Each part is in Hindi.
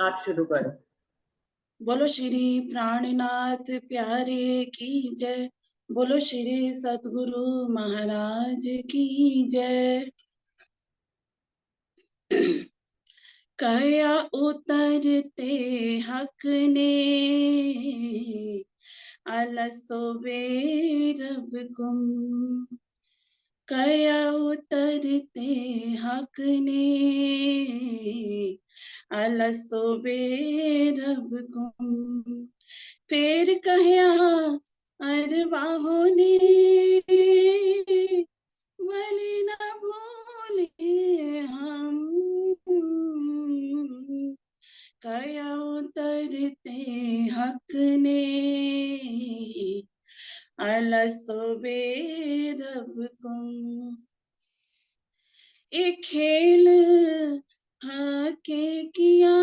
आप शुरू करो। बोलो श्री प्राणनाथ प्यारे की जय। बोलो श्री सतगुरु महाराज की जय। कया उतरते हक ने अलस्तो बेरब कुम। कया उतरते हक ने अलस्तो बेरब कुम। फिर कहया अरवाहों ने वली न भूले हम। कया उतरते हक ने अलस्तो बेरब कुम। एक खेल हके किया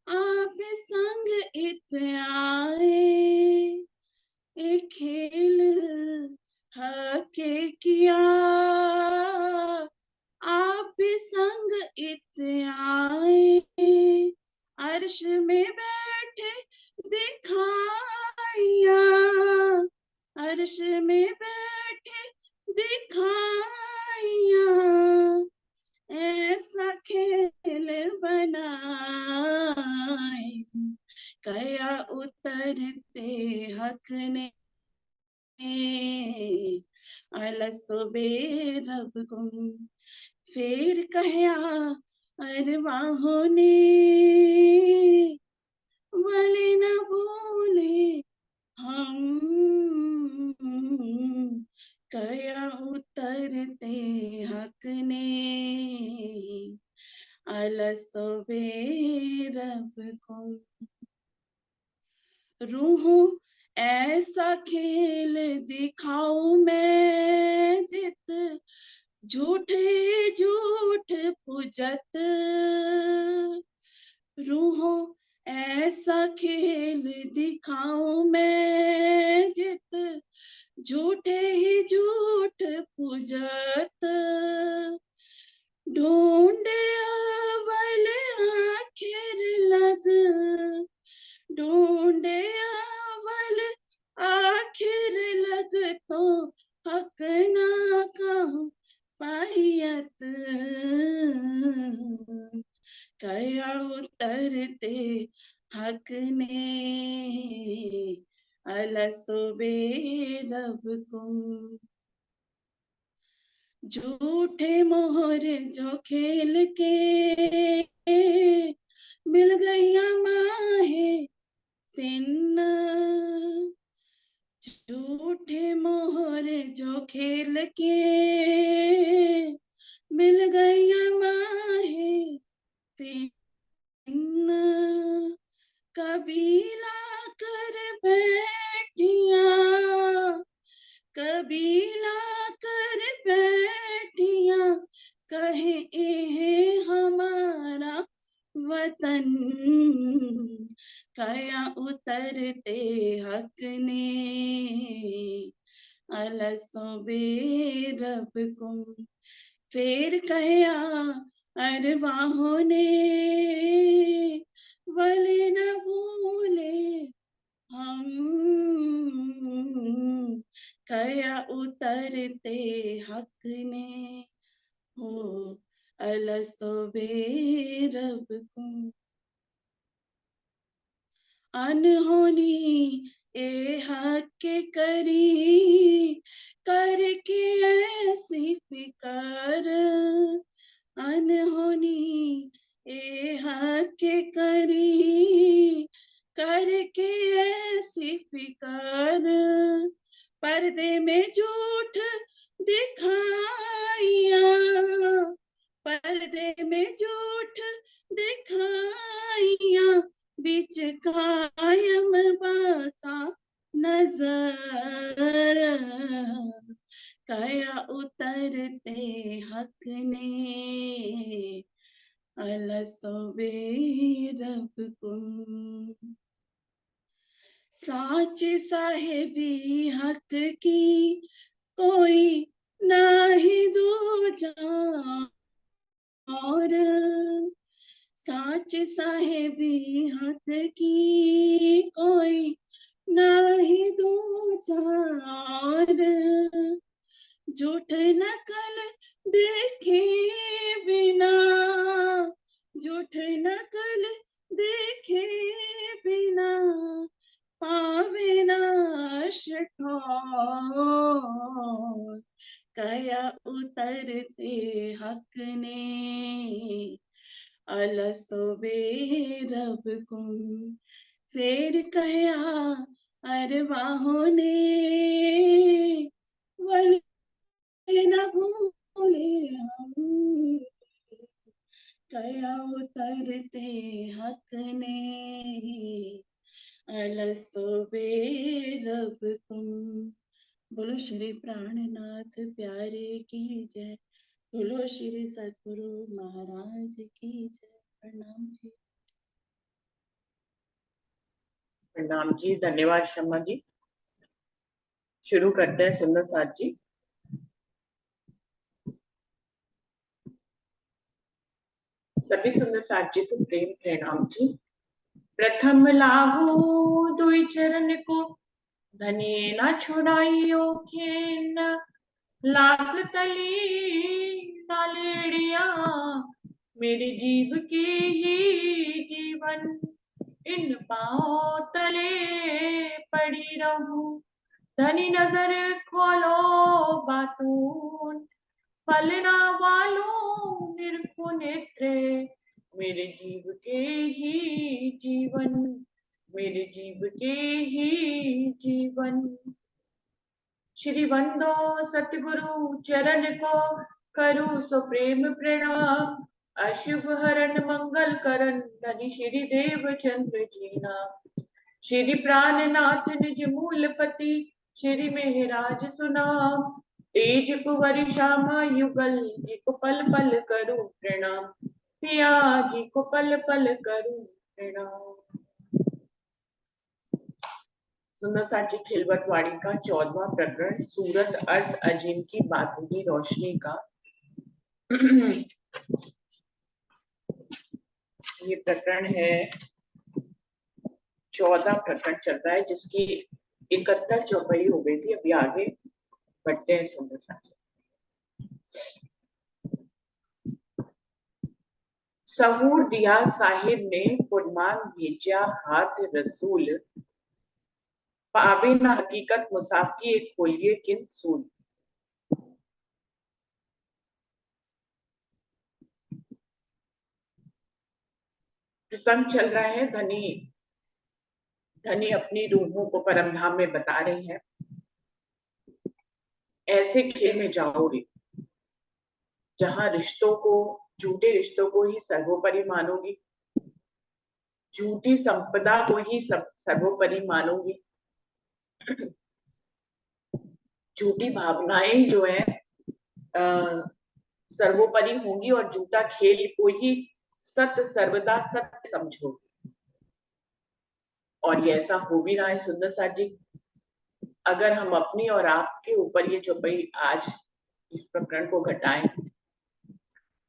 आप संग इत आए। एक खेल हके किया आप संग इत आए। अर्श में बैठे दिखाया, अर्श में बैठे दिखाया। ऐसा खेल बनाए कया उतरते हक ने अलस्तो बेरब कुम। फिर कहया अरवाहों ने वली न भूले हम। कया उतरते हक ने अलस्तो बेरब कुम। रूहों ऐसा खेल दिखाऊं मैं जित झूठे झूठ पुजत। रूहों ऐसा खेल दिखाऊं मैं जित झूठे ही झूठ पुजत। ढूंढे अवल आखिर लग, ढूंढे अवल आखिर लग तो हक ना कहूं पायत। कया उतरते हक ने अलस्तो बेरब कुम। झूठे मोहर जो खेल के मिल गईया माहे तिन्ना। झूठे मोहर जो खेल के मिल गईया माहे तिन्ना। कबीला कर बैठिया, कबीला कर बैठिया। कहे ये हमारा वतन। कया उतरते हक ने अलस्तो बेरब कुम। फिर कहया अरवाहों ने वली न भूले हम। कया उतरते हक ने हो अलस्तो बेरब कुम। अनहोनी ए हक के करी करके ऐसी फिकर। अनहोनी ए हक के करी करके ऐसी फिकर। पर्दे में झूठ दिखाया, पर्दे में झूठ दिखाया। बीच कायम बाका नजर। कया उतरते हक ने अलस्तो बेरब कुम। साच साहेबी हक की कोई नाही दूजा और। साच साहेबी हक की कोई नाही दो चार, झूठ नकल देखे बिना, झूठ नकल देखे बिना, पावे नाश ठौर। कया उतरते हक ने, अलस्तो बेरब कुम, फिर कया अरवाहों ने, वल न भूले हम। कया उतरते हक ने, अलस्तो बेरब कुम। बोलो श्री प्राणनाथ प्यारे की जय। बोलो श्री सतगुरु महाराज की जय। प्रणाम जी। प्रणाम जी, धन्यवाद शर्मा जी। शुरू करते हैं सुंदर साथ जी। सभी सुंदर साथ जी को प्रेम प्रणाम जी। प्रथम लाहू दुई चरण को, धनिये न छुड़ाइयो खेन, लाख तली नालेड़िया, मेरी जीव की ही जीवन, इन पाँव तले पड़ी रहूं, धनी नजर खोलो बातून, फलना वालों निरखो नेत्रे, मेरे जीव के ही जीवन, मेरे जीव के ही जीवन। श्री वंदो सतगुरु चरण को, करूं सो प्रेम प्रणाम, अशुभ हरण मंगल करण, धनी श्री देव चंद्र जीना, श्री प्राणनाथ निज मूलपति, श्री मेहराज सुनाम, तेज कुंवर श्यामा युगल, जी को पल पल करूं प्रणाम, पिया जी को पल पल करूं प्रणाम। सुंदर साची खिलवट वाणी का 14वां प्रकरण, सूरत अर्श अजीम की बातूनी रोशनी का। ये प्रकरण है 14 प्रकरण चल रहा है, जिसकी 71 चौपाई हो गई थी। अभी आगे बढ़ते हैं सुंदर साची। सहूर दिया साहिब ने फरमान भेजा हाथ रसूल, पावे ना हकीकत मुसाफी एक खोलिए किन सूल। प्रसंग चल रहा है, धनी अपनी रूहों को परमधाम में बता रही है, ऐसे खेल में जाओगे जहां रिश्तों को, झूठे रिश्तों को ही सर्वोपरि मानोगी, झूठी संपदा को ही सर्वोपरि मानोगी, झूठी भावनाएं जो है सर्वोपरि होंगी, और झूठा खेल को ही सत्य सर्वदा सत्य समझोगी। और ये ऐसा हो भी रहा है सुंदर साथ जी। अगर हम अपनी और आपके ऊपर ये चौपाई आज इस प्रकरण को घटाएं,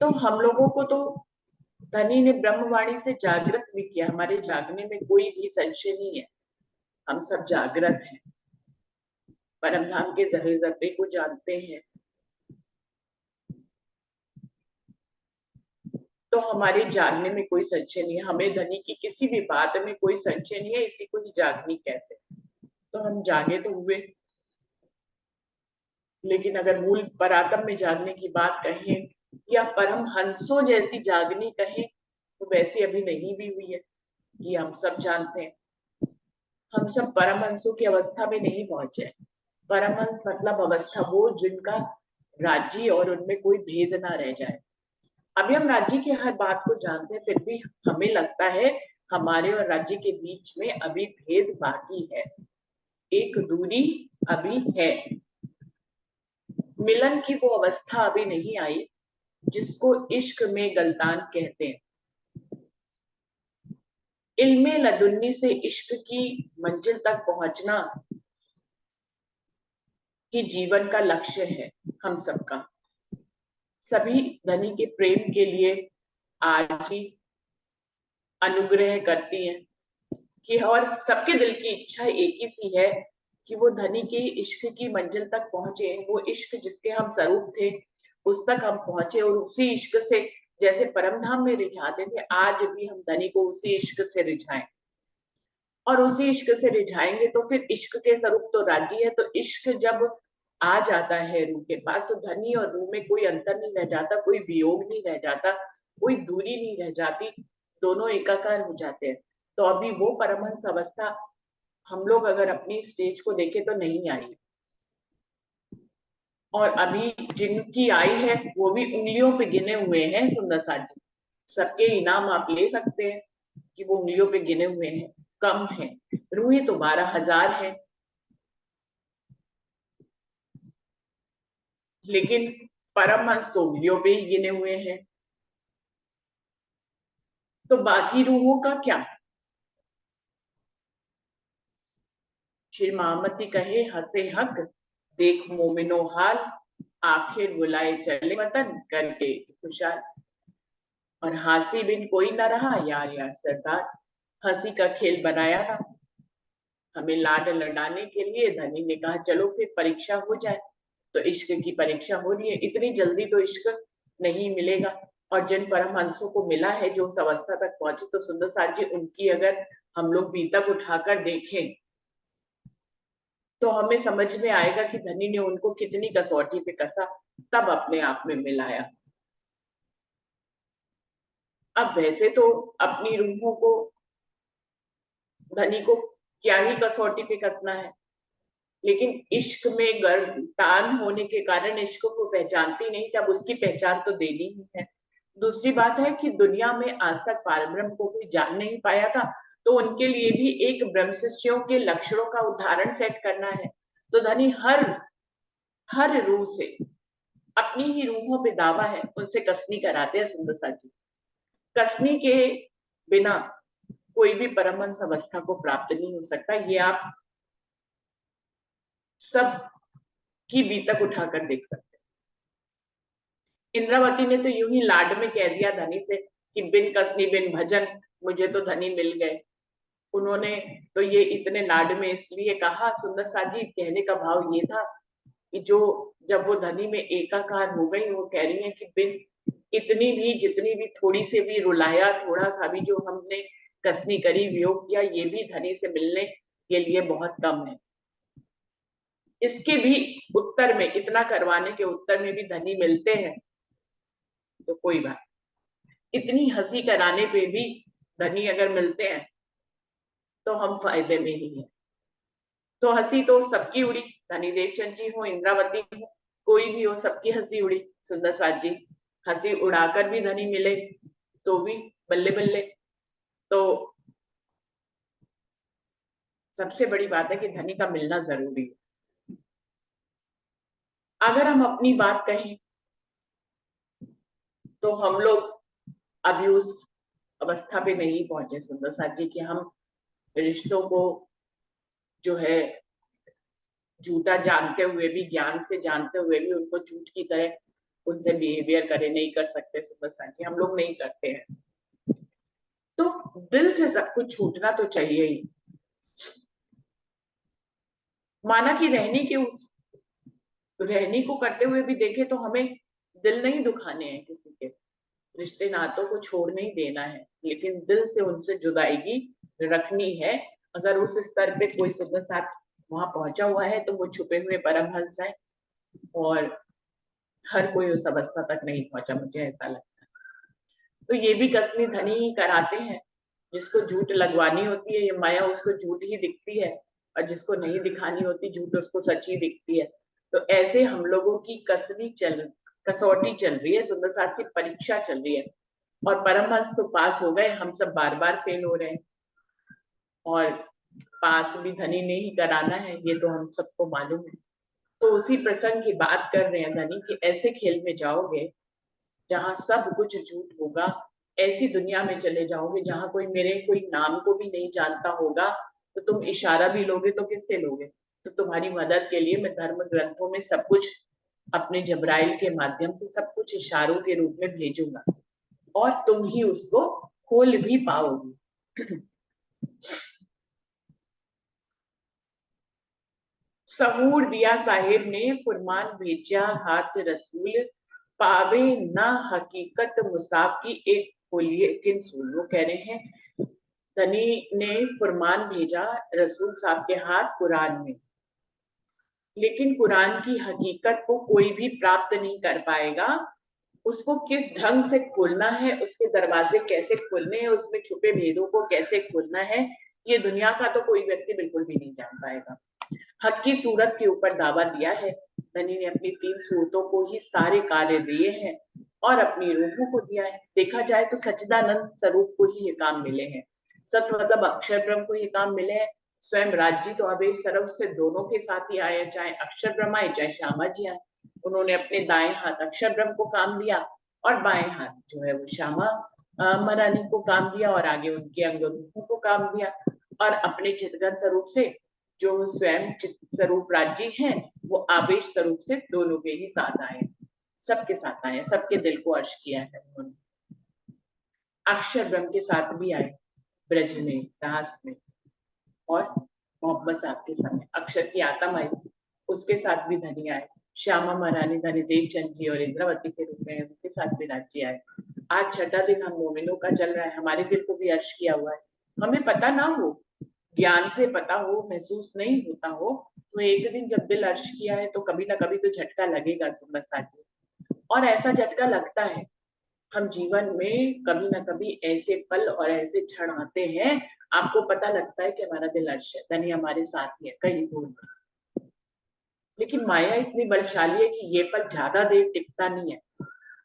तो हम लोगों को तो धनी ने ब्रह्मवाणी से जागृत भी किया। हमारे जागने में कोई भी संशय नहीं है, हम सब जागृत हैं, परमधाम के जर्रे जर्रे को जानते हैं। तो हमारे जागने में कोई संशय नहीं है, हमें धनी की किसी भी बात में कोई संशय नहीं है, इसी को ही जागनी कहते हैं। तो हम जागे तो हुए, लेकिन अगर मूल परातम में जागने की बात कहें या परम हंसों जैसी जागनी कहें, तो वैसी अभी नहीं भी हुई है, ये हम सब जानते हैं। हम सब परमहंसों की अवस्था में नहीं पहुंचे। परमहंस मतलब अवस्था वो जिनका राज्य और उनमें कोई भेद ना रह जाए। अभी हम राज्य की हर बात को जानते हैं, फिर भी हमें लगता है हमारे और राज्य के बीच में अभी भेद बाकी है, एक दूरी अभी है। मिलन की वो अवस्था अभी नहीं आई जिसको इश्क में गलतान कहते हैं। इल्मे लदुन्नी से इश्क की मंजिल तक पहुंचना ही जीवन का लक्ष्य है हम सबका। सभी धनी के प्रेम के लिए आज ही अनुग्रह करती हैं कि, और सबके दिल की इच्छा एक ही सी है कि वो धनी की इश्क की मंजिल तक पहुंचे, वो इश्क जिसके हम स्वरूप थे उस तक हम पहुंचे, और उसी इश्क से जैसे परम धाम में रिझाते थे, आज भी हम धनी को उसी इश्क से रिझाएं, और उसी इश्क से रिझाएंगे तो फिर इश्क के स्वरूप तो राजी है। तो इश्क जब आ जाता है रूह के पास, तो धनी और रूह में कोई अंतर नहीं रह जाता, कोई वियोग नहीं रह जाता, कोई दूरी नहीं रह जाती, दोनों एकाकार हो जाते हैं। तो अभी वो परमहंस अवस्था हम लोग अगर अपनी स्टेज को देखें तो नहीं आई, और अभी जिनकी आई है वो भी उंगलियों पे गिने हुए हैं सुंदर साथ जी। सबके इनाम आप ले सकते हैं कि वो उंगलियों पे गिने हुए हैं, कम है। रूहें तो 12,000 है, लेकिन परमहंस तो उंगलियों पे ही गिने हुए हैं। तो बाकी रूहों का क्या? श्री महामती कहे हंसे हक, देख मोमिनो हाल, आखिर बुलाए चले वतन करके खुशहाल। और हंसी बिन कोई न रहा यार यार सरदार, हंसी का खेल बनाया था हमें लाड लड़ाने के लिए। धनी ने कहा चलो फिर परीक्षा हो जाए। तो इश्क की परीक्षा हो रही है, इतनी जल्दी तो इश्क नहीं मिलेगा। और जिन परमहंसों को मिला है जो उस अवस्था तक पहुंचे, तो सुंदर साथ जी उनकी अगर हम लोग बीतक उठाकर देखें तो हमें समझ में आएगा कि धनी ने उनको कितनी कसौटी पे कसा, तब अपने आप में मिलाया। अब वैसे तो अपनी रूहों को, धनी को क्या ही कसौटी पे कसना है, लेकिन इश्क में गर्दान होने के कारण इश्क को पहचानती नहीं, तब उसकी पहचान तो देनी ही है। दूसरी बात है कि दुनिया में आज तक पारब्रह्म को कोई जान नहीं पाया था, तो उनके लिए भी एक ब्रह्म शिष्यों के लक्षणों का उदाहरण सेट करना है। तो धनी हर हर रूह से अपनी ही रूहों पे दावा है, उनसे कसनी कराते हैं सुंदर साथ जी। कसनी के बिना कोई भी परमहंस अवस्था को प्राप्त नहीं हो सकता, ये आप सब की बीतक उठाकर देख सकते हैं। इंद्रावती ने तो यूं ही लाड में कह दिया धनी से कि बिन कसनी बिन भजन मुझे तो धनी मिल गए। उन्होंने तो ये इतने लाड में इसलिए कहा, सुंदर साथ जी कहने का भाव ये था कि जो जब वो धनी में एकाकार हो गई, वो कह रही है कि बिन इतनी भी, जितनी भी थोड़ी से भी रुलाया, थोड़ा सा भी जो हमने कसनी करी, वियोग किया, ये भी धनी से मिलने के लिए बहुत कम है। इसके भी उत्तर में, इतना करवाने के उत्तर में भी धनी मिलते हैं तो कोई बात, इतनी हंसी कराने पे भी धनी अगर मिलते हैं तो हम फायदे में ही हैं। तो हंसी तो सबकी उड़ी, धनी देवचंद जी हो, इंद्रावती हो, कोई भी हो, सबकी हंसी उड़ी। सुंदर साथ जी हंसी उड़ाकर भी धनी मिले तो भी बल्ले बल्ले। तो सबसे बड़ी बात है कि धनी का मिलना जरूरी है। अगर हम अपनी बात कहें तो हम लोग अभी उस अवस्था पे नहीं पहुंचे सुंदर साथ जी कि हम रिश्तों को जो है झूठा जानते हुए भी, ज्ञान से जानते हुए भी उनको झूठ की तरह उनसे बिहेवियर करे, नहीं कर सकते सुंदर साथ जी, हम लोग नहीं करते हैं। तो दिल से सब कुछ छूटना तो चाहिए ही। माना कि रहनी को करते हुए भी देखे तो हमें दिल नहीं दुखाने हैं, किसी के रिश्ते नातों को छोड़ नहीं देना है, लेकिन दिल से उनसे जुदाईगी रखनी है। अगर उस स्तर पे कोई सुंदर साथ वहां पहुंचा हुआ है तो वो छुपे हुए परमहंस है, और हर कोई उस अवस्था तक नहीं पहुंचा, मुझे ऐसा लगता है। तो ये भी कसनी धनी ही कराते हैं। जिसको झूठ लगवानी होती है, ये माया उसको झूठ ही दिखती है, और जिसको नहीं दिखानी होती झूठ, उसको सच ही दिखती है। तो ऐसे हम लोगों की कसौटी चल रही है, सुंदर साथ से परीक्षा चल रही है। और परमहंस तो पास हो गए, हम सब बार बार फेल हो रहे हैं, और पास भी धनी ने ही कराना है, ये तो हम सबको मालूम है। तो उसी प्रसंग की बात कर रहे हैं धनी कि ऐसे खेल में जाओगे जहां सब कुछ झूठ होगा, ऐसी दुनिया में चले जाओगे जहां कोई नाम को भी नहीं जानता होगा, तो तुम इशारा भी लोगे तो किससे लोगे? तो तुम्हारी मदद के लिए मैं धर्म ग्रंथों में सब कुछ अपने जबराइल के माध्यम से सब कुछ इशारों के रूप में भेजूंगा, और तुम ही उसको खोल भी पाओगे। सहूर दिया साहिब ने फरमान भेजा हाथ रसूल, पावे ना हकीकत मुसाफ की एक खोलिए किन सूल। वो कह रहे हैं धनी ने फरमान भेजा रसूल साहब के हाथ कुरान में, लेकिन कुरान की हकीकत को कोई भी प्राप्त नहीं कर पाएगा। उसको किस ढंग से खोलना है, उसके दरवाजे कैसे खोलने हैं, उसमें छुपे भेदों को कैसे खोलना है, ये दुनिया का तो कोई व्यक्ति बिल्कुल भी नहीं जान पाएगा। हक की सूरत के ऊपर दावा दिया है। धनी ने अपनी 3 सूरतों को ही सारे कार्य दिए हैं और अपनी रूहों को दिया है। देखा जाए तो सच्चिदानंद स्वरूप को ही ये काम मिले हैं। सत मतलब अक्षर ब्रह्म को ये काम मिले हैं। स्वयं राज्य तो अबे सर्व से दोनों के साथ ही आए, चाहे अक्षर ब्रह्म आए चाहे श्यामा जी आए। उन्होंने अपने दाएं हाथ अक्षर ब्रह्म को काम दिया और बाएं हाथ जो है वो श्यामा महारानी को काम दिया और आगे उनके अंग रूहों को काम दिया। और अपने चितगन स्वरूप से जो स्वयं चित स्वरूप राज्य हैं वो आवेश स्वरूप से दोनों के ही साथ आए, सबके साथ आए, सबके दिल को अर्श किया है उन्होंने। अक्षर ब्रह्म के साथ भी आए ब्रज में, रास में, और मोहम्मद साहब के समय अक्षर की आत्म आई, उसके साथ भी धनी आए। श्यामा महारानी धनी देवचंद जी और इंद्रावती के रूप में उनके साथ भी राज्य आए। आज 6ठा दिन हम मोमिनों का चल रहा है, हमारे दिल को भी अर्श किया हुआ है। हमें पता ना हो, ज्ञान से पता हो, महसूस नहीं होता हो, तो एक दिन जब दिल अर्श किया है तो कभी ना कभी तो झटका लगेगा सुंदरता की। और ऐसा झटका लगता है, हम जीवन में कभी ना कभी ऐसे पल और ऐसे क्षण आते हैं, आपको पता लगता है कि हमारा दिल अर्श है, धनी हमारे साथ ही है कहीं दूर में। लेकिन माया इतनी बलशाली है कि ये पल ज्यादा देर टिकता नहीं है,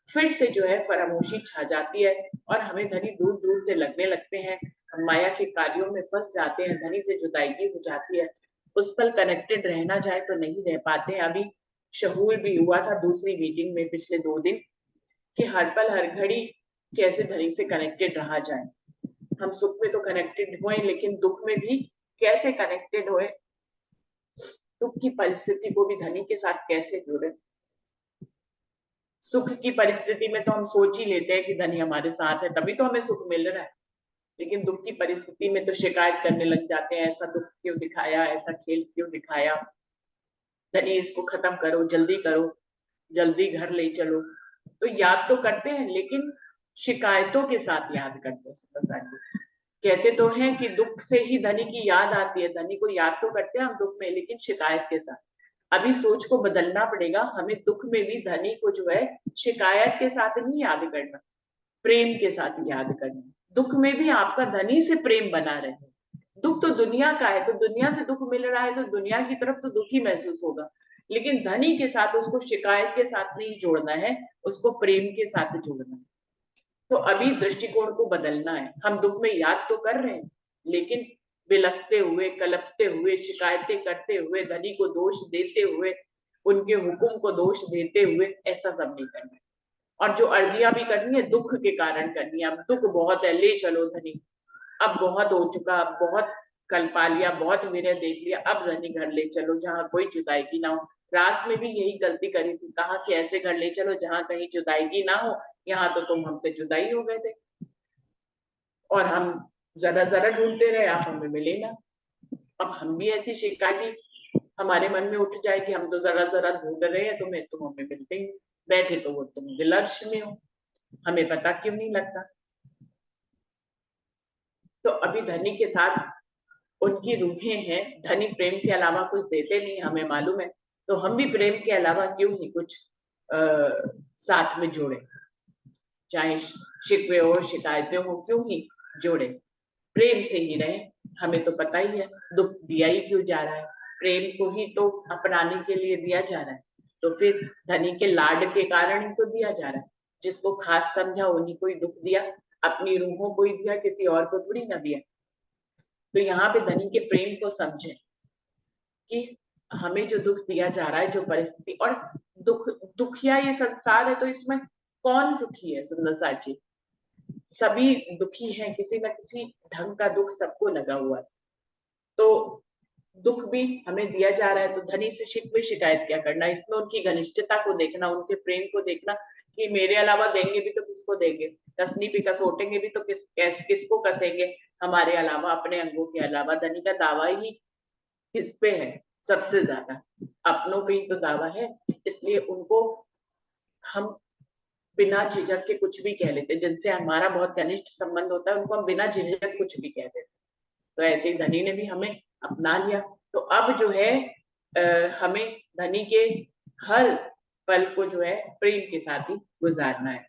फिर से जो है फरामोशी छा जाती है और हमें धनी दूर दूर से लगने लगते हैं। हम माया के कार्यों में फंस जाते हैं, धनी से जुदाई हो जाती है। उस पल कनेक्टेड रहना चाहे तो नहीं रह पाते। अभी शहूर भी हुआ था दूसरी मीटिंग में पिछले 2 दिन कि हर पल हर घड़ी कैसे धनी से कनेक्टेड रहा जाए। हम सुख में तो कनेक्टेड हुए, लेकिन दुख में भी कैसे कनेक्टेड हुए, दुख की परिस्थिति को भी धनी के साथ कैसे जुड़े। सुख की परिस्थिति में तो हम सोच ही लेते हैं कि धनी हमारे साथ है तभी तो हमें सुख मिल रहा है, लेकिन दुख की परिस्थिति में तो शिकायत करने लग जाते हैं, ऐसा दुख क्यों दिखाया, ऐसा खेल क्यों दिखाया, धनी इसको खत्म करो, जल्दी घर ले चलो। तो याद तो करते हैं लेकिन शिकायतों के साथ याद करते हैं। कहते तो हैं कि दुख से ही धनी की याद आती है, धनी को याद तो करते हैं हम दुख में, लेकिन शिकायत के साथ। अभी सोच को बदलना पड़ेगा, हमें दुख में भी धनी को जो है शिकायत के साथ नहीं याद करना, प्रेम के साथ याद करना। दुख में भी आपका धनी से प्रेम बना रहे। दुख तो दुनिया का है, तो दुनिया से दुख मिल रहा है तो दुनिया की तरफ तो दुख ही महसूस होगा, लेकिन धनी के साथ उसको शिकायत के साथ नहीं जोड़ना है, उसको प्रेम के साथ जोड़ना है। तो अभी दृष्टिकोण को बदलना है। हम दुख में याद तो कर रहे हैं, लेकिन बिलखते हुए, कलपते हुए, शिकायतें करते हुए, धनी को दोष देते हुए, उनके हुक्म को दोष देते हुए, ऐसा सब नहीं करना है। और जो अर्जियां भी करनी है दुख के कारण करनी है। अब दुख बहुत है, ले चलो धनी, अब बहुत हो चुका, अब बहुत कल पा लिया, बहुत विरह देख लिया, अब धनी घर ले चलो जहाँ कोई जुदाई की ना हो। रास में भी यही गलती करी थी, कहा कि ऐसे घर ले चलो जहाँ कहीं जुदाई की ना हो, यहाँ तो तुम हमसे जुदाई हो गए थे और हम जरा जरा ढूंढते रहे, आप हमें मिले ना। अब हम भी ऐसी शिकायत हमारे मन में उठ जाए कि हम तो जरा जरा ढूंढ रहे हैं तुम्हें, तुम हमें मिलते ही बैठे, तो वो तुम दिलर्श में हो, हमें पता क्यों नहीं लगता। तो अभी धनी के साथ उनकी रूहें हैं, धनी प्रेम के अलावा कुछ देते नहीं, हमें मालूम है, तो हम भी प्रेम के अलावा क्यों ही कुछ साथ में जोड़े, चाहे शिकवे हो शिकायतें हो, क्यों ही जोड़े, प्रेम से ही रहे। हमें तो पता ही है दुख दिया ही क्यों जा रहा है, प्रेम को ही तो अपनाने के लिए दिया जा रहा है, तो फिर धनी के लाड के कारण ही तो दिया जा रहा है। जिसको खास समझा उन्हीं को ही दुख दिया, अपनी रूहों को ही दिया, किसी और को थोड़ी ना दिया। तो यहाँ पे धनी के प्रेम को समझें कि हमें जो दुख दिया जा रहा है, जो परिस्थिति, और दुखिया ये संसार है तो इसमें कौन सुखी है सुंदर साची, सभी दुखी हैं, किसी न किसी ढंग का दुख सबको लगा हुआ है। तो दुख भी हमें दिया जा रहा है, तो धनी से शिकवे शिकायत क्या करना, इसमें उनकी घनिष्ठता को देखना, उनके प्रेम को देखना कि मेरे अलावा देंगे भी तो किसको देंगे, कसनी पे कसोटेंगे भी तो किसको कसेंगे हमारे अलावा, अपने अंगों के अलावा। धनी का दावा ही किस पे है सबसे ज्यादा, अपनों पे ही तो दावा है। इसलिए उनको हम बिना झिझक के कुछ भी कह लेते, जिनसे हमारा बहुत घनिष्ठ संबंध होता है उनको हम बिना झिझक कुछ भी कह देते। तो ऐसे ही धनी ने भी हमें अपना लिया। तो अब जो है हमें धनी के हर पल को जो है प्रेम के साथ ही गुजारना है।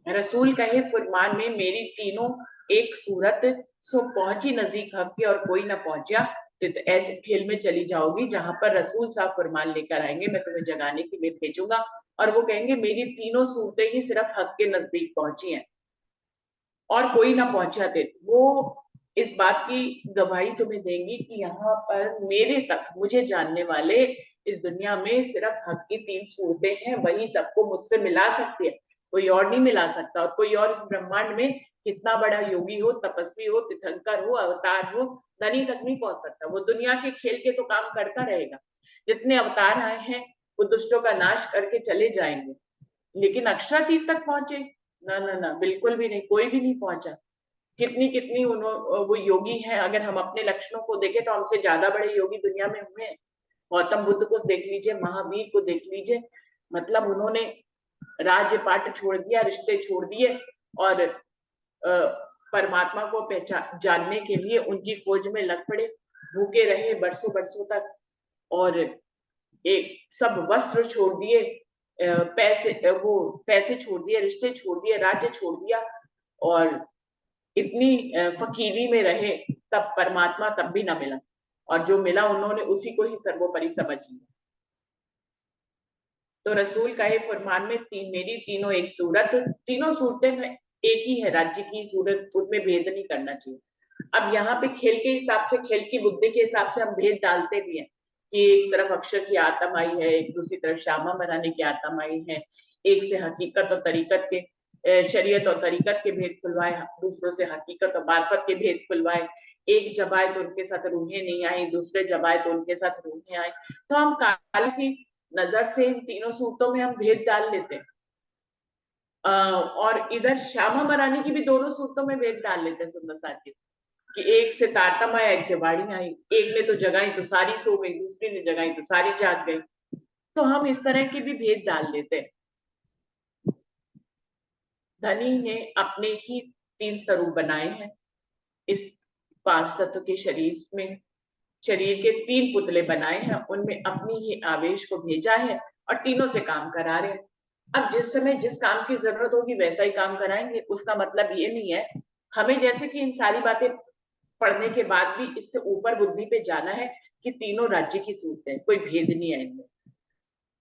रसूल कहे फुरमान में, मेरी तीनों एक सूरत, सो पहुंची नजदीक हक के और कोई ना पहुंचा। तो ऐसे खेल में चली जाओगी जहां पर रसूल साहब फुरमान लेकर आएंगे, मैं तुम्हें जगाने के लिए भेजूंगा, और वो कहेंगे मेरी तीनों सूरतें ही सिर्फ हक के नजदीक पहुंची हैं और कोई ना पहुंचा थे। वो इस बात की गवाही तुम्हें देंगी कि यहाँ पर मेरे तक मुझे जानने वाले इस दुनिया में सिर्फ हक की तीन सूरतें हैं, वही सबको मुझसे मिला सकती है, कोई और नहीं मिला सकता। और कोई और इस ब्रह्मांड में कितना बड़ा योगी हो, तपस्वी हो, तीर्थंकर हो, अवतार हो, धनी तक नहीं पहुंच सकता। वो दुनिया के खेल के तो काम करता रहेगा, जितने अवतार आए हैं वो दुष्टों का नाश करके चले जाएंगे, लेकिन अक्षरातीत तक पहुंचे ना ना ना, बिल्कुल भी नहीं, कोई भी नहीं पहुंचा। कितनी कितनी वो योगी हैं, अगर हम अपने लक्षणों को देखें तो हमसे ज्यादा बड़े योगी दुनिया में हुए हैं। गौतम बुद्ध को देख लीजिए, महावीर को देख लीजिए, मतलब उन्होंने राज्य पाट छोड़ दिया, रिश्ते छोड़ दिए और परमात्मा को पहचान जानने के लिए उनकी खोज में लग पड़े, भूखे रहे बरसों बरसों तक, और एक सब वस्त्र छोड़ दिए, वो पैसे छोड़ दिए, रिश्ते छोड़ दिए, राज्य छोड़ दिया, और इतनी फकीरी में रहे, तब परमात्मा तब भी ना मिला, और जो मिला उन्होंने उसी को ही सर्वोपरि समझ लिया। तो रसूल कहे फरमान में, मेरी तीनों एक सूरत, तीनों सूरतें में एक ही है, राज्य की सूरत, उसमें भेद नहीं करना चाहिए। अब यहाँ पे खेल के हिसाब से, खेल की बुद्धि के हिसाब से हम भेद डालते भी हैं कि एक तरफ अक्षर की आत्म आई है, एक दूसरी तरफ श्यामा मराने की आत्म आई है, एक से हकीकत और तरीकत के, शरीयत और तरीकत के भेद खुलवाए, दूसरों से हकीकत और मार्फत के भेद खुलवाए। एक जब आए तो उनके साथ रूहें नहीं आई, दूसरे जब आए तो उनके साथ रूहें आए। तो हम काल की नजर से इन तीनों सूरतों में हम भेद डाल लेते हैं, और इधर श्यामा मरानी की भी दोनों सूरतों में भेद डाल लेते हैं सुंदर साथ जी, कि एक से तारतम आया, एक से बाड़ी आई, एक ने तो जगाई तो सारी सो गई, दूसरी ने जगाई तो सारी जाग गई। तो हम इस तरह के भी भेद डाल लेते हैं। धनी ने अपने ही तीन स्वरूप बनाए हैं इस पांच तत्व के शरीर में, शरीर के तीन पुतले बनाए हैं, उनमें अपनी ही आवेश को भेजा है और तीनों से काम करा रहे हैं। अब जिस समय जिस काम की जरूरत होगी वैसा ही काम कराएंगे, उसका मतलब ये नहीं है हमें जैसे कि इन सारी बातें पढ़ने के बाद भी इससे ऊपर बुद्धि पे जाना है कि तीनों राज्य की सूरतें, कोई भेद नहीं है इनमें।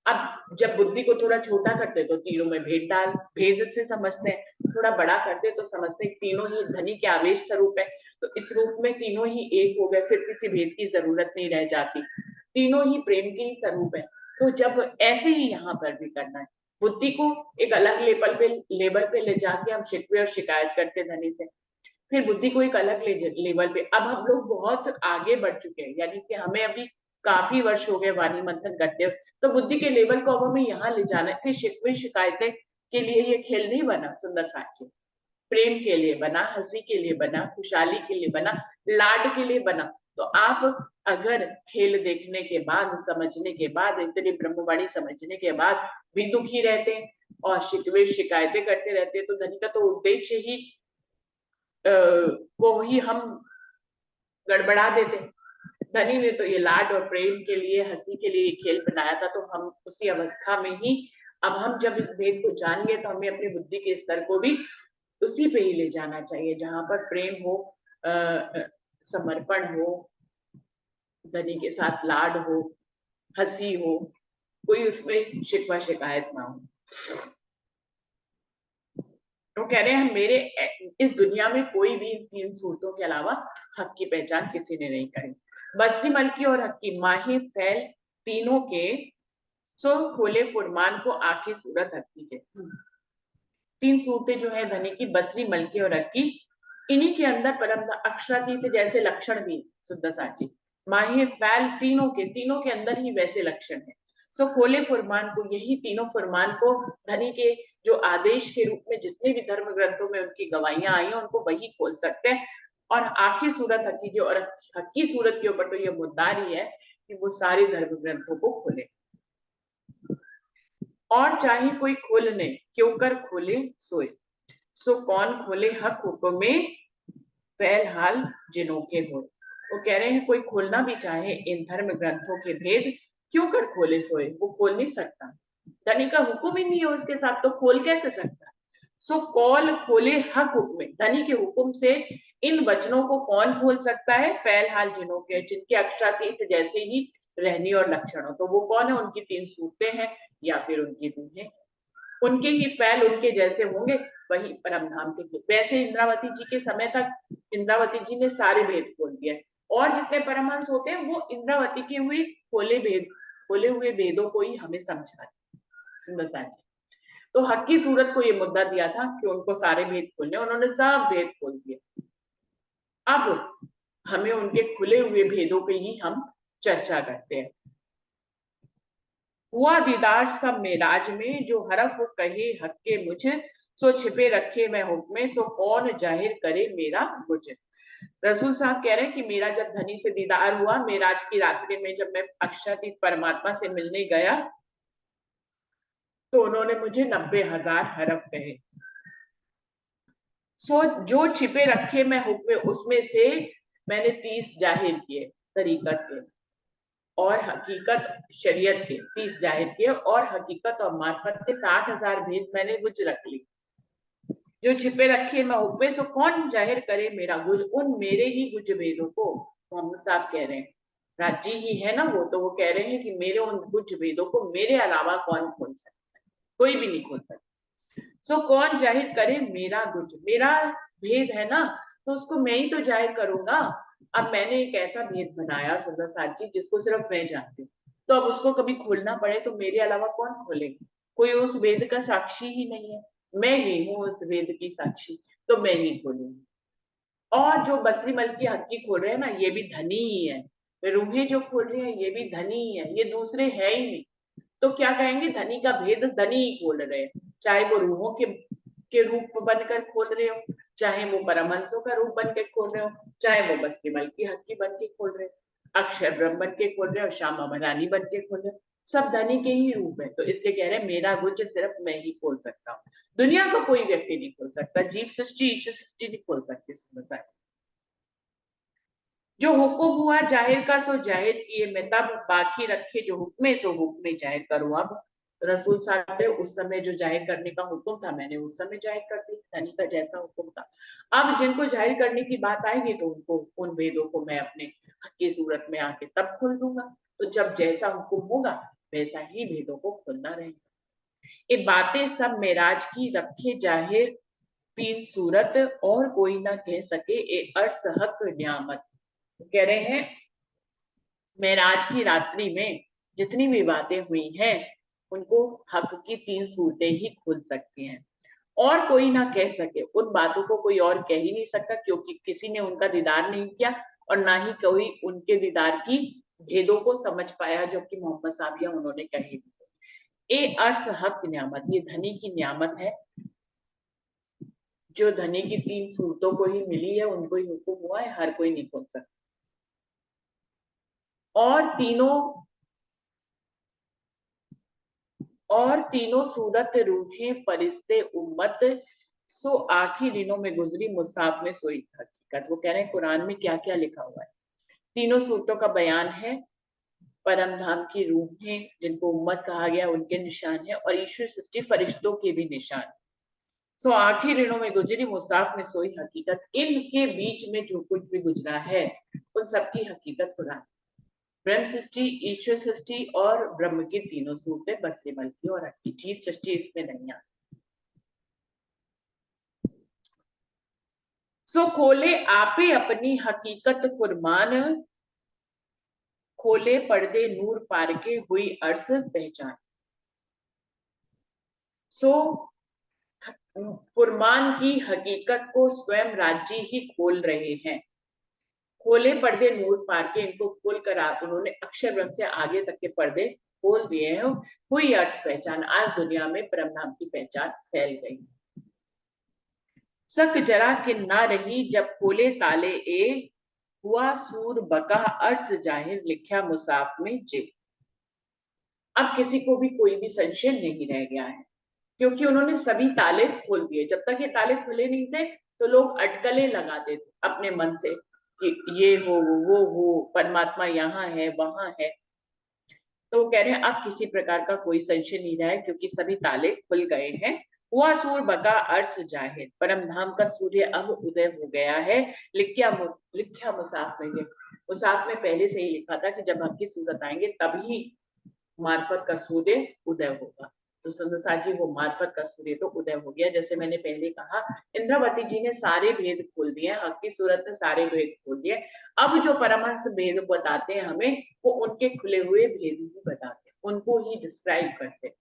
अब जब बुद्धि को थोड़ा छोटा करते तो तीनों में भेद से समझते हैं, थोड़ा बड़ा करते तो समझते हैं तीनों ही धनी के आवेश स्वरूप है, तो इस रूप में तीनों ही एक हो गए, फिर किसी भेद की जरूरत नहीं रह जाती, तीनों ही प्रेम के ही स्वरूप है। तो जब ऐसे ही यहाँ पर भी करना है, बुद्धि को एक अलग लेवल पे ले जाके हम शिकवे और शिकायत करते धनी से, फिर बुद्धि को एक अलग लेवल पे, अब हम लोग बहुत आगे बढ़ चुके हैं, यानी कि हमें अभी काफी वर्ष हो गए वाणी मंथन करते हुए, तो बुद्धि के लेवल को अब हमें यहाँ ले जाना है कि शिकवे शिकायतें के लिए ये खेल नहीं बना सुंदर साथी, प्रेम के लिए बना, हंसी के लिए बना, खुशहाली के लिए बना, लाड के लिए बना। तो आप अगर खेल देखने के बाद, समझने के बाद, इतनी ब्रह्मवाणी समझने के बाद भी दुखी रहते हैं और शिकवे शिकायतें करते रहते हैं, तो धनी का तो उद्देश्य ही को ही हम गड़बड़ा देते हैं। धनी ने तो ये लाड और प्रेम के लिए, हंसी के लिए खेल बनाया था, तो हम उसी अवस्था में ही, अब हम जब इस भेद को जानेंगे तो हमें अपनी बुद्धि के स्तर को भी उसी पे ही ले जाना चाहिए जहां पर प्रेम हो, समर्पण हो, धनी के साथ लाड हो, हंसी हो, कोई उसमें शिकवा शिकायत ना हो। तो कह रहे हैं मेरे इस दुनिया में कोई भी तीन सूरतों के अलावा हक की पहचान किसी ने नहीं करी। बसरी मलकी और हक की माही फैल तीनों के सो खोले फुरमान को आखिर सूरत हक की है। तीन सूरतें जो है धनी की, बसरी मलकी और हक की, इन्हीं के अंदर परम अक्षरातीत जैसे लक्षण भी शुद्ध साची, माही फैल तीनों के अंदर ही वैसे लक्षण है। सो खोले फुरमान को, यही तीनों फुरमान को धनी के जो आदेश के रूप में जितने भी धर्म ग्रंथों में उनकी गवाहियां आई हैं उनको वही खोल सकते हैं। और आखिरी सूरत हकीकी, और हकी सूरत के ऊपर तो ये मुद्दा ही है कि वो सारे धर्म ग्रंथों को खोले, और चाहे कोई खोलने क्यों कर खोले सोए, सो कौन खोले हक हुक्म में फैल हाल जिनों के हो। वो कह रहे हैं कोई खोलना भी चाहे इन धर्म ग्रंथों के भेद क्यों कर खोले सोए, वो खोल नहीं सकता, धनी का हुक्म ही नहीं है उसके साथ, तो खोल कैसे सकता है। सो कौन खोले हक हुक्म, धनी के हुक्म से इन वचनों को कौन खोल सकता है, फैल हाल जिनों के, जिनके अक्षरातीत जैसे ही रहनी और लक्षणों, तो वो कौन है, उनकी तीन सूरतें हैं या फिर उनकी रूहें, उनके ही फैल उनके जैसे होंगे, वही परम धाम के। वैसे इंद्रावती जी के समय तक इंद्रावती जी ने सारे भेद खोल दिए, और जितने परमहंस होते हैं वो इंद्रावती के हुए खोले हुए भेदों को ही हमें समझाते। सुंदर सा जी तो हक की सूरत को ये मुद्दा दिया था कि उनको सारे भेद खोलने, उन्होंने सब भेद खोल दिए। अब हमें उनके खुले हुए भेदों की ही हम चर्चा करते हैं। हुआ दीदार सब मेराज में, जो हरफ कहे हक के मुझ, सो छिपे रखे मैं हुक्मे, सो कौन जाहिर करे मेरा गुज। रसूल साहब कह रहे हैं कि मेरा जब धनी से दीदार हुआ मेराज की रात्रि में, जब मैं अक्षरातीत परमात्मा से मिलने गया, तो उन्होंने मुझे 90,000 हरफ कहे। सो जो छिपे रखे मैं हुक्मे, उसमें से मैंने 30 जाहिर किए तरीकत के, और हकीकत शरीयत के 30 जाहिर किए, और हकीकत और मार्फत के 60,000 भेद मैंने गुज रख ली। जो छिपे रखे मैं हुक्मे, सो कौन जाहिर करे मेरा गुज, उन मेरे ही गुज भेदों को मोहम्मद साहब कह रहे हैं, राजी ही है ना वो, तो वो कह रहे हैं कि मेरे उन गुज भेदों को मेरे अलावा कौन खोल सकता है, कोई भी नहीं खोल सकता। सो कौन जाहिर करे मेरा गुज, मेरा भेद है ना, तो उसको मैं ही तो जाहिर करूंगा। अब मैंने एक ऐसा भेद बनाया सुंदर साथ जी जिसको सिर्फ मैं जानती हूँ, तो अब उसको कभी खोलना पड़े तो मेरे अलावा कौन खोलेगा, कोई उस वेद का साक्षी ही नहीं है, मैं ही हूँ उस वेद की साक्षी, तो मैं ही खोलूंगी। और जो बसरी मल की हक्की खोल रहे हैं ना, ये भी धनी ही है, रूहें जो खोल रहे हैं ये भी धनी ही है, ये दूसरे है ही नहीं। तो क्या कहेंगे, धनी का भेद धनी ही खोल रहे हैं, चाहे वो रूहों के रूप बनकर खोल रहे हो, चाहे वो परमहंसों का रूप बन के खोल रहे हो, चाहे वो बसरी मल की हक्की बन के खोल रहे हो, अक्षर ब्रह्म बन के खोल रहे हो, श्यामा भरानी बन के खोल रहे हो, सब धनी के ही रूप है। तो इसलिए कह रहे हैं मेरा गुज सिर्फ मैं ही खोल सकता हूँ, दुनिया को कोई व्यक्ति नहीं खोल सकता, जीव सृष्टि ईश्वर सृष्टि नहीं खोल सकती। समझ आए। जो हुक्म हुआ जाहिर का सो जाहिर किए मैं तब, बाकी रखे जो हुक्मे सो हुक्मे जाहिर करूं अब। रसूल साहब ने उस समय जो जाहिर करने का हुक्म था मैंने उस समय जाहिर कर दी, धनी का जैसा हुक्म था। अब जिनको जाहिर करने की बात आएगी तो उनको उन भेदों को मैं अपने हक की सूरत में आके तब खोल दूंगा, तो जब जैसा हुक्म होगा वैसा ही भेदों को खोलना रहेगा। ये बातें सब मेराज की रखे जाहिर तीन सूरत, और कोई ना कह सके ए अर्स हक नियामत। कह रहे हैं मेराज की रात्रि में जितनी भी बातें हुई हैं उनको हक की तीन सूरतें ही खोल सकती हैं, और कोई ना कह सके, उन बातों को कोई और कह ही नहीं सकता, क्योंकि किसी ने उनका दीदार नहीं किया और ना ही कोई उनके दीदार की भेदों को समझ पाया, जो कि मोहम्मद साहबिया उन्होंने कही दी। ए अर्स हक नियामत, ये धनी की नियामत है, जो धनी की तीन सूरतों को ही मिली है उनको ही हुक्म हुआ है, हर कोई नहीं खोल सकता। और तीनों सूरत रूठे फरिश्ते उम्मत, सो आखिरी दिनों में गुजरी मुसाफ में सोई हकीकत। वो कह रहे हैं कुरान में क्या क्या लिखा हुआ है, तीनों सूरतों का बयान है, परम धाम की रूहें जिनको उम्मत कहा गया उनके निशान है, और ईश्वर सृष्टि फरिश्तों के भी निशान। सो आखिरी दिनों में गुजरी मुसाफ में सोई हकीकत, इनके बीच में जो कुछ भी गुजरा है उन सबकी हकीकत कुरान। ब्रह्म सृष्टि, ईश्वर सृष्टि और ब्रह्म की तीनों सूरतें बसरी मल की और हक्की, जीव सृष्टि इसमें नहीं आती। सो खोले आपे अपनी हकीकत फुरमान, खोले पर्दे नूर पार के हुई अर्स पहचान। सो फुरमान की हकीकत को स्वयं राज्य ही खोल रहे हैं, खोले पर्दे नूर पार के, इनको खोल कर आप उन्होंने अक्षर ब्रह्म से आगे तक के पर्दे खोल दिए हैं, हुई अर्थ पहचान। आज दुनिया में परम धाम की पहचान फैल गई। सक जरा कि ना रही जब खोले ताले ए, हुआ सूर बका अर्श जाहिर लिखा मुसाफ में जे। अब किसी को भी कोई भी संशय नहीं रह गया है, क्योंकि उन्होंने सभी ताले खोल दिए। जब तक ये ताले खुले नहीं थे तो लोग अटकलें लगाते थे अपने मन से कि ये हो वो हो, परमात्मा यहाँ है वहां है। तो वो कह रहे हैं अब किसी प्रकार का कोई संशय नहीं रहा है, क्योंकि सभी ताले खुल गए हैं। हुआ सूर बका अर्श जाहिर, परम धाम का सूर्य अब उदय हो गया है। लिखा मुसाफ में, मुसाफ में पहले से ही लिखा था कि जब आपकी सूरत आएंगे तभी मार्फत का सूर्य उदय होगा। तो संसार जी वो मार्फत का सूर्य तो उदय हो गया। जैसे मैंने पहले कहा, इंद्रावती जी ने सारे भेद खोल दिए, हक की सूरत ने सारे भेद खोल दिए। अब जो परमहंस भेद बताते हैं हमें, वो उनके खुले हुए भेद ही बताते हैं, उनको ही डिस्क्राइब करते हैं।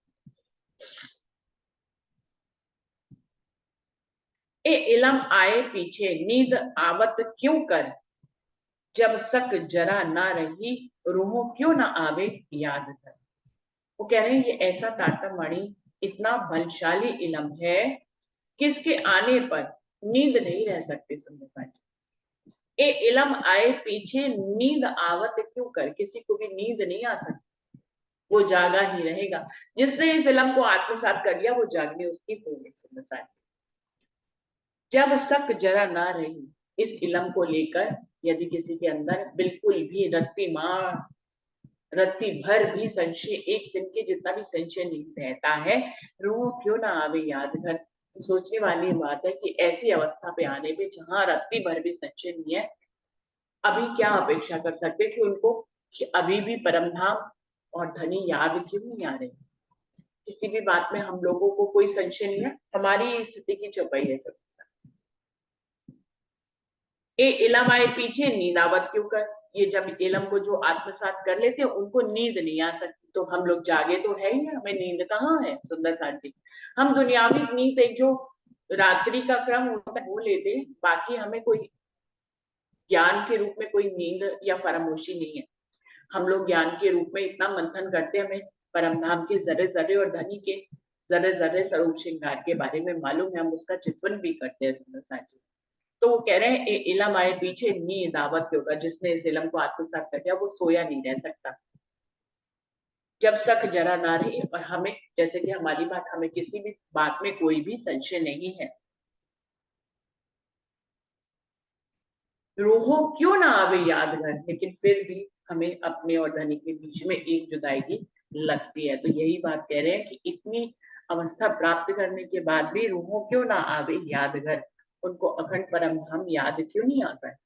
ए इलम आए पीछे नींद आवत क्यों कर, जब सक जरा ना रही रूहों क्यों ना आवे याद कर। वो कह रहे हैं ये ऐसा तारतम्य इतना बलशाली इलम है कि इसके आने पर नींद नहीं रह सकती। सुनने ए इलम आए पीछे नींद आवत क्यों कर, किसी को भी नींद नहीं आ सकती, वो जागा ही रहेगा। जिसने इस इलम को आत्मसात कर लिया वो जागने उसकी होगी। सुनने जब सक जरा ना रही, इस इलम को लेकर यदि किसी के अंदर बिल्कुल भी रत्ती भर भी संशय, एक दिन के जितना भी संशय नहीं रहता है, रूह क्यों ना आवे याद घर। तो सोचने वाली बात है कि ऐसी अवस्था पे आने पे जहां रत्ती भर भी संशय नहीं है, अभी क्या अपेक्षा कर सकते कि उनको कि अभी भी परमधाम और धनी याद क्यों नहीं आ रहे। किसी भी बात में हम लोगों को कोई संशय नहीं है, हमारी स्थिति की चौपाई है सब। ए इलम आए पीछे नींदावत क्यों कर, ये जब इलम को जो आत्मसात कर लेते हैं उनको नींद नहीं आ सकती। तो हम लोग जागे तो है ही, हमें नींद कहाँ है सुंदर साथी। हम दुनियावी नींद एक जो रात्रि का क्रम होता है वो लेते, बाकी हमें कोई ज्ञान के रूप में कोई नींद या फरामोशी नहीं है। हम लोग ज्ञान के रूप में इतना मंथन करते हैं, हमें परमधाम के जर्रे जर्रे और धनी के जर्रे जर्रे स्वरूप श्रृंगार के बारे में मालूम है, हम उसका चिंतन भी करते हैं सुंदर साथी। तो वो कह रहे हैं इलम आए पीछे नींद दावत के होगा, जिसने इस इलम को आत्मसात कर दिया वो सोया नहीं रह सकता। जब शक जरा ना रही, और हमें जैसे कि हमारी बात, हमें किसी भी बात में कोई भी संशय नहीं है, रूहों क्यों ना आवे याद घर, लेकिन फिर भी हमें अपने और धनी के बीच में एक जुदाई लगती है। तो यही बात कह रहे हैं कि इतनी अवस्था प्राप्त करने के बाद भी रूहों क्यों ना आवे याद घर, उनको अखंड परम धाम याद क्यों नहीं आता है।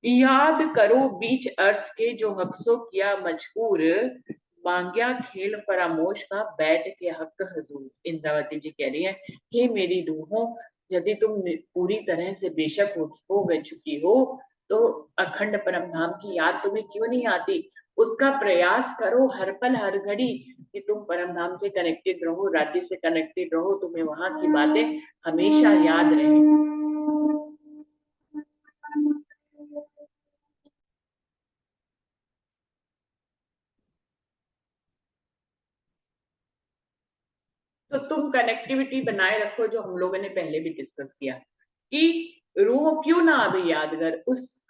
याद करो बीच अर्श के जो हक्सो किया मजकूर, मांग्या खेल फरामोश का बैठ के हक हजूर। इंद्रावती जी कह रही है, हे मेरी रूहों, यदि तुम पूरी तरह से बेशक हो गए चुकी हो, तो अखंड परम धाम की याद तुम्हें क्यों नहीं आती। उसका प्रयास करो हर पल हर घड़ी कि तुम परम धाम से कनेक्टेड रहो, राज्य से कनेक्टेड रहो, तुम्हें वहां की बातें हमेशा याद रहे। तो तुम कनेक्टिविटी बनाए रखो, जो हम लोगों ने पहले भी डिस्कस किया कि रूह क्यों ना आवे यादगार, उस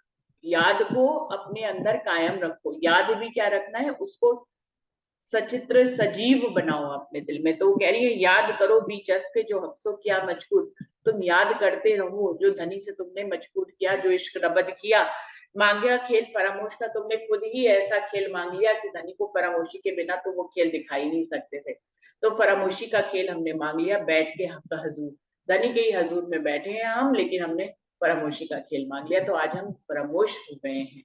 याद को अपने अंदर कायम रखो। याद भी क्या रखना है, उसको सचित्र सजीव बनाओ अपने दिल में। तो वो कह रही है याद करो बीचस के जो हफ्सों किया मजकूर, तुम याद करते रहो जो धनी से तुमने मजकूर किया, जो इश्क रबद किया। मांगया खेल फरामोश का, तुमने खुद ही ऐसा खेल मांग लिया कि धनी को फरामोशी के बिना तो वो खेल दिखाई नहीं सकते थे। तो फरामोशी का खेल हमने मांग लिया, बैठ के हक हजूर, धनी के ही हजूर में बैठे हैं हम, लेकिन हमने फरामोशी का खेल मांग लिया, तो आज हम फरामोश हो गए हैं।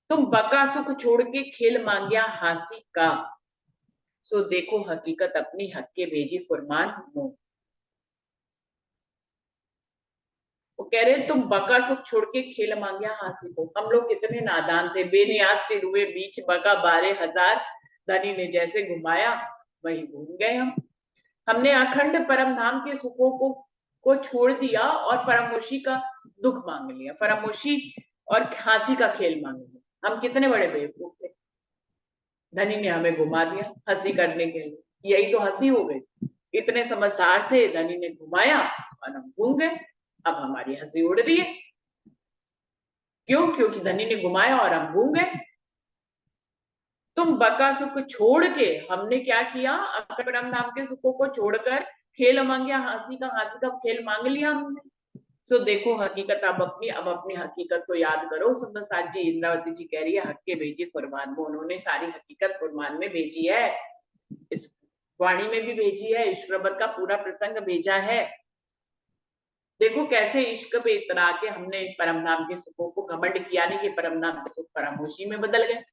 तुम बका सुख छोड़ के खेल मांगिया हासी का, सो देखो हकीकत अपनी हक के भेजी फुरमान मुंह। वो कह रहे तुम बका सुख छोड़ के खेल मांगिया हासी को। हम लोग कितने नादान थे, बेनियाज थे रुए बीच बका 12,000, धनी ने जैसे घुमाया वही घूम गए हम। हमने अखंड परम धाम के सुखों को को छोड़ दिया और फरामोशी का दुख मांग लिया, फरामोशी और हंसी का खेल मांग लिया। हम कितने बड़े बेवकूफ थे, धनी ने हमें घुमा दिया हंसी करने के लिए, यही तो हंसी हो गई। इतने समझदार थे, धनी ने घुमाया और हम घूम गए। अब हमारी हंसी उड़ रही है, क्यों? क्योंकि धनी ने घुमाया और हम घूम गए। तुम बकासुर को छोड़ के, हमने क्या किया, अकड़ परम नाम के सुखों को छोड़कर खेल मांग गया, हंसी का खेल मांग लिया हमने। सो देखो हकीकत अब अपनी हकीकत को याद करो। सुंदर साथ जी, इंद्रावती जी कह रही है, हक के भेजी फरमान में, उन्होंने सारी हकीकत फरमान में भेजी है, इस वाणी में भी भेजी है, इश्क का पूरा प्रसंग भेजा है। देखो कैसे इश्क पे इतरा के हमने परम धाम के सुखों को घमंड किया नहीं कि परम धाम के सुख फरामोशी में बदल गए।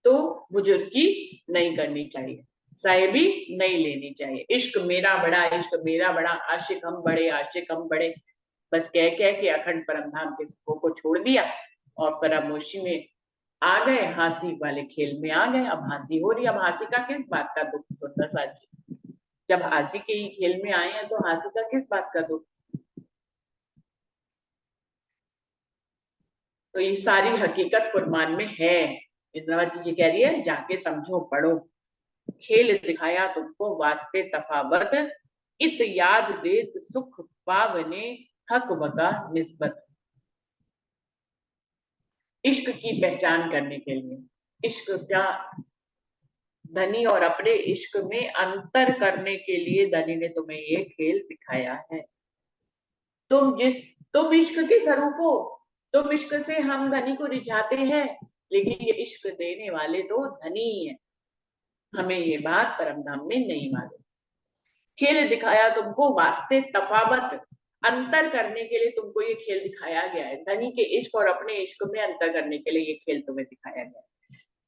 तो बुजुर्गी नहीं करनी चाहिए, साहिबी नहीं लेनी चाहिए। इश्क मेरा बड़ा, इश्क मेरा बड़ा, आशिक हम बड़े, आशिक हम बड़े, बस कह कह के अखंड परम धाम के सुखों को छोड़ दिया और फरामोशी में आ गए, हंसी वाले खेल में आ गए। अब हंसी हो रही, अब हंसी का किस बात का दुख होता साजी? जब हंसी के ही खेल में आए हैं तो हंसी का किस बात का दुख? तो ये सारी हकीकत फरमान में है। इंद्रावती जी कह रही है, जाके समझो पढ़ो। खेल दिखाया तुमको वास्ते तफावत, इत याद देत सुख पावने, हक बका निस्बत। इश्क की पहचान करने के लिए, इश्क का, धनी और अपने इश्क में अंतर करने के लिए धनी ने तुम्हें ये खेल दिखाया है। तुम जिस तुम इश्क के स्वरूप हो, तुम इश्क से हम धनी को रिझाते हैं, लेकिन ये इश्क देने वाले तो धनी ही है। हमें ये बात परम धाम में नहीं मालूम। खेल दिखाया तुमको वास्ते तफावत, अंतर करने के लिए तुमको ये खेल दिखाया गया है। धनी के इश्क और अपने इश्क में अंतर करने के लिए ये खेल तुम्हें दिखाया गया है।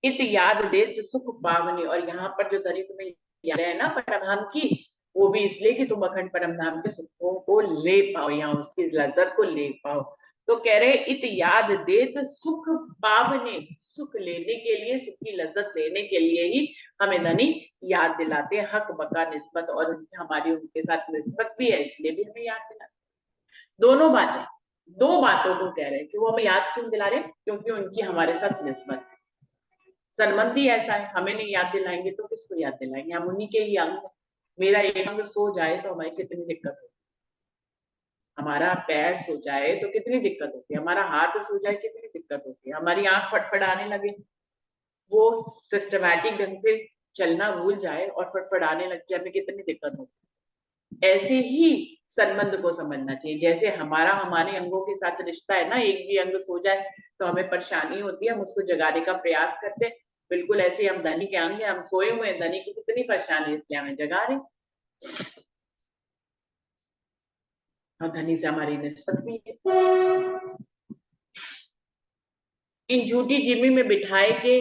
इत याद देत सुख पावनी, और यहाँ पर जो धनी तुम्हें याद है ना परमधाम की, वो भी इसलिए कि तुम अखंड परमधाम के सुखों को ले पाओ, यहाँ उसकी लज्जत को ले पाओ। तो कह रहे इत याद देत सुख पावने, सुख लेने के लिए, सुख की लज्जत लेने के लिए ही हमें धनी याद दिलाते हैं। हक बका निस्बत, और हमारी उनके साथ निस्बत भी है, इसलिए भी हमें याद दिलाते। दोनों बातें, दो बातों को कह रहे हैं कि वो हमें याद क्यों दिला रहे हैं, क्योंकि उनकी हमारे साथ निस्बत है। संबंध ही ऐसा है, हमें नहीं याद दिलाएंगे तो किसको याद दिलाएंगे? हम उन्हीं के ही अंग। मेरा एक अंग सो जाए तो हमारी कितनी दिक्कत होती है, हमारा पैर सो जाए तो कितनी दिक्कत होती है, हमारा हाथ सो जाए कितनी दिक्कत होती है, हमारी आंख फटफड़ाने लगे, वो सिस्टमैटिक ढंग से चलना भूल जाए और फटफड़ाने लग जाए, हमें कितनी दिक्कत होती है। ऐसे ही संबंध को समझना चाहिए। जैसे हमारा हमारे अंगों के साथ रिश्ता है ना, एक भी अंग सो जाए तो हमें परेशानी होती है, हम उसको जगाने का प्रयास करते हैं। बिल्कुल ऐसे ही हम धनी के अंग हैं, हम सोए हुए हैं, धनी की कितनी परेशानी है, इसलिए हमें जगा रहे। और धनी से हमारी निस्बत भी है। इन झूठी जिम्मी में बिठाए के